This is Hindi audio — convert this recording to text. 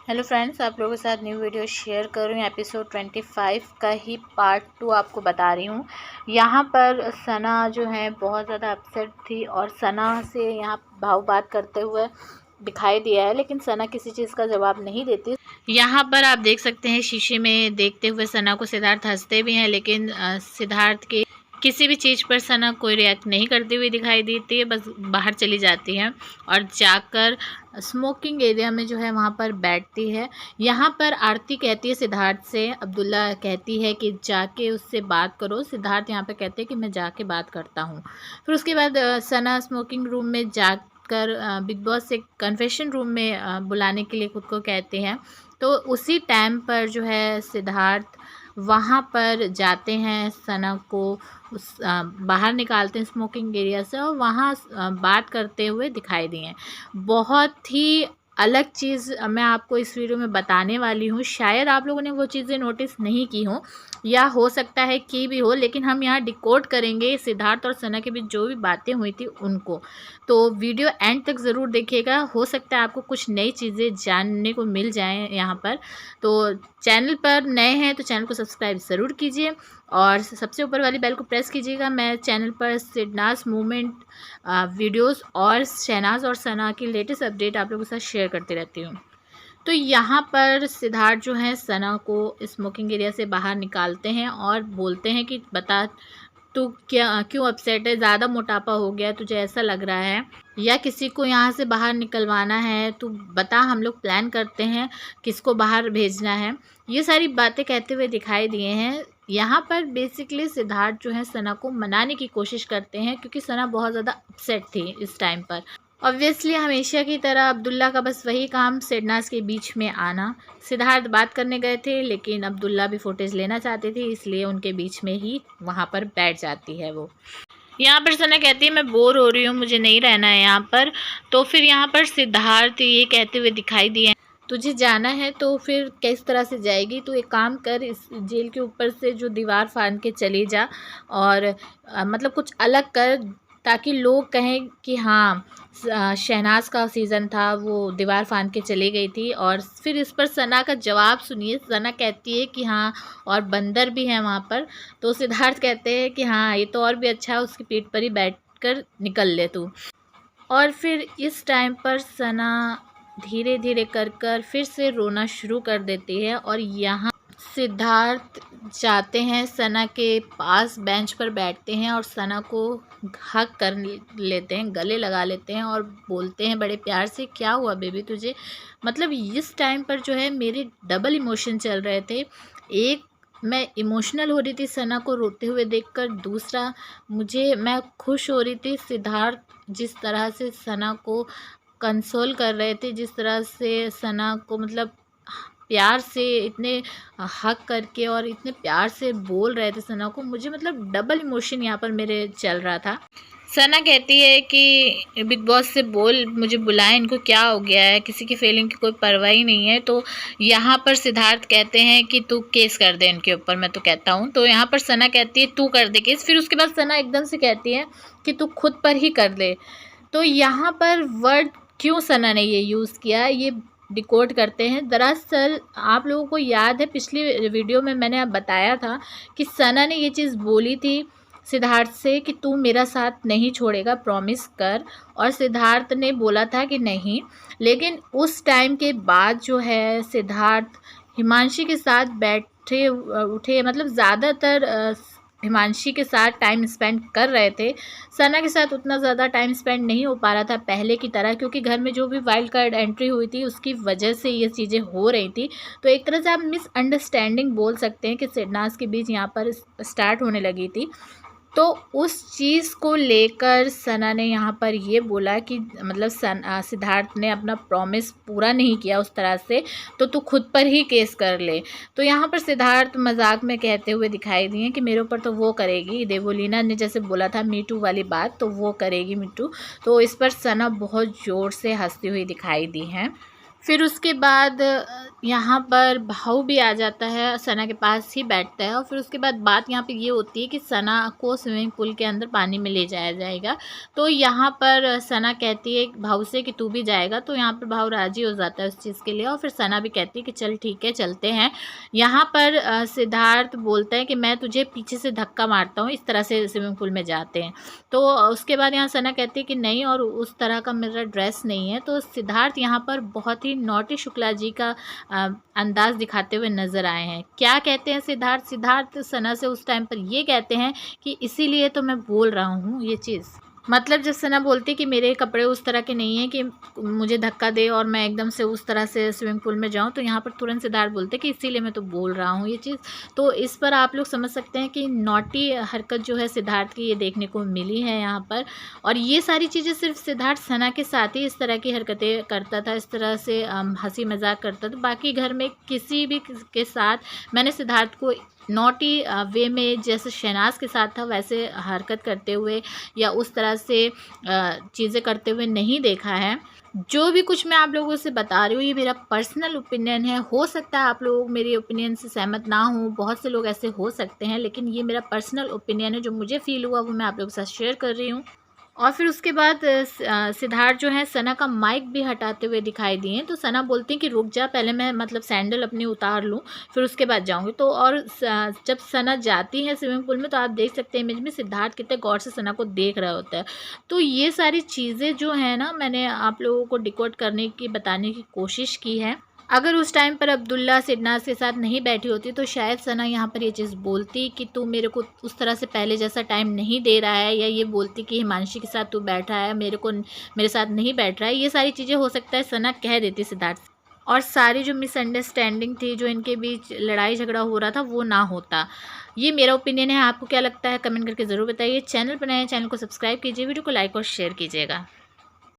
हेलो फ्रेंड्स, आप लोगों के साथ न्यू वीडियो शेयर कर रही हूँ। एपिसोड 25 का ही पार्ट 2 आपको बता रही हूँ। यहाँ पर सना जो है बहुत ज़्यादा अपसेट थी और सना से यहाँ भाव बात करते हुए दिखाई दिया है, लेकिन सना किसी चीज़ का जवाब नहीं देती। यहाँ पर आप देख सकते हैं शीशे में देखते हुए सना को सिद्धार्थ हंसते भी हैं, लेकिन सिद्धार्थ के किसी भी चीज़ पर सना कोई रिएक्ट नहीं करती हुई दिखाई देती है, बस बाहर चली जाती है और जाकर स्मोकिंग एरिया में जो है वहाँ पर बैठती है। यहाँ पर आरती कहती है सिद्धार्थ से, अब्दुल्ला कहती है कि जाके उससे बात करो। सिद्धार्थ यहाँ पे कहते हैं कि मैं जाके बात करता हूँ। फिर उसके बाद सना स्मोकिंग रूम में जाकर बिग बॉस से कन्फेशन रूम में बुलाने के लिए खुद को कहते हैं। तो उसी टाइम पर जो है सिद्धार्थ वहाँ पर जाते हैं, सना को बाहर निकालते हैं स्मोकिंग एरिया से और वहाँ बात करते हुए दिखाई दिए हैं। बहुत ही अलग चीज़ मैं आपको इस वीडियो में बताने वाली हूँ। शायद आप लोगों ने वो चीज़ें नोटिस नहीं की हों या हो सकता है कि भी हो, लेकिन हम यहाँ डिकोड करेंगे सिद्धार्थ और सना के बीच जो भी बातें हुई थी उनको। तो वीडियो एंड तक ज़रूर देखिएगा, हो सकता है आपको कुछ नई चीज़ें जानने को मिल जाएं यहाँ पर। तो चैनल पर नए हैं तो चैनल को सब्सक्राइब ज़रूर कीजिए और सबसे ऊपर वाली बेल को प्रेस कीजिएगा। मैं चैनल पर सिडनाज मूवमेंट वीडियोस और शहनाज और सना की लेटेस्ट अपडेट आप लोगों के साथ शेयर करती रहती हूँ। तो यहाँ पर सिद्धार्थ जो है सना को स्मोकिंग एरिया से बाहर निकालते हैं और बोलते हैं कि बता तू क्यों अपसेट है, ज़्यादा मोटापा हो गया तुझे, ऐसा लग रहा है, या किसी को यहाँ से बाहर निकलवाना है, तू बता, हम लोग प्लान करते हैं किसको बाहर भेजना है। ये सारी बातें कहते हुए दिखाई दिए हैं। यहाँ पर बेसिकली सिद्धार्थ जो है सना को मनाने की कोशिश करते हैं, क्योंकि सना बहुत ज़्यादा अपसेट थी इस टाइम पर। ऑब्वियसली हमेशा की तरह अब्दुल्ला का बस वही काम, सिडनाज के बीच में आना। सिद्धार्थ बात करने गए थे, लेकिन अब्दुल्ला भी फुटेज लेना चाहते थे, इसलिए उनके बीच में ही वहाँ पर बैठ जाती है वो। यहाँ पर सना कहती है मैं बोर हो रही हूँ, मुझे नहीं रहना है यहाँ पर। तो फिर यहाँ पर सिद्धार्थ ये कहते हुए दिखाई दिए, तुझे जाना है तो फिर किस तरह से जाएगी, तो एक काम कर, इस जेल के ऊपर से जो दीवार फाड़ के चली जा और मतलब कुछ अलग कर, ताकि लोग कहें कि हाँ शहनाज का सीज़न था, वो दीवार फाड़ के चली गई थी। और फिर इस पर सना का जवाब सुनिए। सना कहती है कि हाँ और बंदर भी हैं वहाँ पर। तो सिद्धार्थ कहते हैं कि हाँ ये तो और भी अच्छा है, उसकी पीठ पर ही बैठकर निकल ले तू। और फिर इस टाइम पर सना धीरे धीरे कर फिर से रोना शुरू कर देती है और यहाँ सिद्धार्थ जाते हैं सना के पास, बेंच पर बैठते हैं और सना को हक कर लेते हैं, गले लगा लेते हैं और बोलते हैं बड़े प्यार से, क्या हुआ बेबी तुझे। मतलब इस टाइम पर जो है मेरे डबल इमोशन चल रहे थे। एक, मैं इमोशनल हो रही थी सना को रोते हुए देखकर, दूसरा मैं खुश हो रही थी सिद्धार्थ जिस तरह से सना को कंसोल कर रहे थे, जिस तरह से सना को मतलब प्यार से इतने हक करके और इतने प्यार से बोल रहे थे सना को। मुझे मतलब डबल इमोशन यहाँ पर मेरे चल रहा था। सना कहती है कि बिग बॉस से बोल, मुझे बुलाएं, इनको क्या हो गया है, किसी की फीलिंग की कोई परवाह ही नहीं है। तो यहाँ पर सिद्धार्थ कहते हैं कि तू केस कर दे इनके ऊपर, मैं तो कहता हूँ। तो यहाँ पर सना कहती है तू कर दे केस। फिर उसके बाद सना एकदम से कहती है कि तू खुद पर ही कर ले। तो यहाँ पर वर्ड क्यों सना ने ये यूज़ किया, ये डिकोड करते हैं। दरअसल आप लोगों को याद है पिछली वीडियो में मैंने बताया था कि सना ने ये चीज़ बोली थी सिद्धार्थ से कि तू मेरा साथ नहीं छोड़ेगा, प्रॉमिस कर। और सिद्धार्थ ने बोला था कि नहीं, लेकिन उस टाइम के बाद जो है सिद्धार्थ हिमांशी के साथ बैठे उठे, मतलब ज़्यादातर हिमांशी के साथ टाइम स्पेंड कर रहे थे। सना के साथ उतना ज़्यादा टाइम स्पेंड नहीं हो पा रहा था पहले की तरह, क्योंकि घर में जो भी वाइल्ड कार्ड एंट्री हुई थी उसकी वजह से ये चीज़ें हो रही थी। तो एक तरह से आप मिसअंडरस्टैंडिंग बोल सकते हैं कि सिडनाज के बीच यहाँ पर स्टार्ट होने लगी थी। तो उस चीज़ को लेकर सना ने यहाँ पर ये बोला कि मतलब सिद्धार्थ ने अपना प्रॉमिस पूरा नहीं किया उस तरह से, तो तू खुद पर ही केस कर ले। तो यहाँ पर सिद्धार्थ मजाक में कहते हुए दिखाई दिए कि मेरे ऊपर तो वो करेगी, देवोलीना ने जैसे बोला था मीटू वाली बात, तो वो करेगी मीटू। तो इस पर सना बहुत ज़ोर से हंसती हुई दिखाई दी है। फिर उसके बाद यहाँ पर भाऊ भी आ जाता है, सना के पास ही बैठता है और फिर उसके बाद बात यहाँ पे ये होती है कि सना को स्विमिंग पूल के अंदर पानी में ले जाया जाएगा। तो यहाँ पर सना कहती है भाऊ से कि तू भी जाएगा, तो यहाँ पर भाऊ राज़ी हो जाता है उस चीज़ के लिए और फिर सना भी कहती है कि चल ठीक है चलते हैं। यहाँ पर सिद्धार्थ बोलता है कि मैं तुझे पीछे से धक्का मारता हूँ, इस तरह से स्विमिंग पूल में जाते हैं। तो उसके बाद यहाँ सना कहती है कि नहीं, और उस तरह का मेरा ड्रेस नहीं है। तो सिद्धार्थ यहाँ पर बहुत ही नॉटी शुक्ला जी का अंदाज़ दिखाते हुए नज़र आए हैं। क्या कहते हैं सिद्धार्थ सना से उस टाइम पर ये कहते हैं कि इसीलिए तो मैं बोल रहा हूँ ये चीज़। मतलब जब सना बोलती कि मेरे कपड़े उस तरह के नहीं हैं कि मुझे धक्का दे और मैं एकदम से उस तरह से स्विमिंग पूल में जाऊं, तो यहाँ पर तुरंत सिद्धार्थ बोलते कि इसीलिए मैं तो बोल रहा हूँ ये चीज़। तो इस पर आप लोग समझ सकते हैं कि नॉटी हरकत जो है सिद्धार्थ की ये देखने को मिली है यहाँ पर। और ये सारी चीज़ें सिर्फ सिद्धार्थ सना के साथ ही इस तरह की हरकतें करता था, इस तरह से हंसी मजाक करता था। बाकी घर में किसी भी के साथ मैंने सिद्धार्थ को नॉटी वे में जैसे शहनाज के साथ था वैसे हरकत करते हुए या उस तरह से चीज़ें करते हुए नहीं देखा है। जो भी कुछ मैं आप लोगों से बता रही हूँ ये मेरा पर्सनल ओपिनियन है। हो सकता है आप लोग मेरे ओपिनियन से सहमत ना हो, बहुत से लोग ऐसे हो सकते हैं, लेकिन ये मेरा पर्सनल ओपिनियन है। जो मुझे फील हुआ वो मैं आप लोगों के साथ शेयर कर रही हूँ। और फिर उसके बाद सिद्धार्थ जो है सना का माइक भी हटाते हुए दिखाई दिए। तो सना बोलती हैं कि रुक जा, पहले मैं मतलब सैंडल अपनी उतार लूँ फिर उसके बाद जाऊँगी। तो और जब सना जाती है स्विमिंग पूल में तो आप देख सकते हैं इमेज में सिद्धार्थ कितने गौर से सना को देख रहा होता है। तो ये सारी चीज़ें जो है ना मैंने आप लोगों को डिकोड करने की बताने की कोशिश की है। अगर उस टाइम पर अब्दुल्ला सिडनाज के साथ नहीं बैठी होती तो शायद सना यहाँ पर ये चीज़ बोलती कि तू मेरे को उस तरह से पहले जैसा टाइम नहीं दे रहा है, या ये बोलती कि हिमांशी के साथ तू बैठा है मेरे साथ नहीं बैठ रहा है। ये सारी चीज़ें हो सकता है सना कह देती सिद्धार्थ से, और सारी जो मिसअंडरस्टैंडिंग थी, जो इनके बीच लड़ाई झगड़ा हो रहा था, वो ना होता। ये मेरा ओपिनियन है। आपको क्या लगता है कमेंट करके ज़रूर बताइए। चैनल पर नए हैं चैनल को सब्सक्राइब कीजिए, वीडियो को लाइक और शेयर कीजिएगा।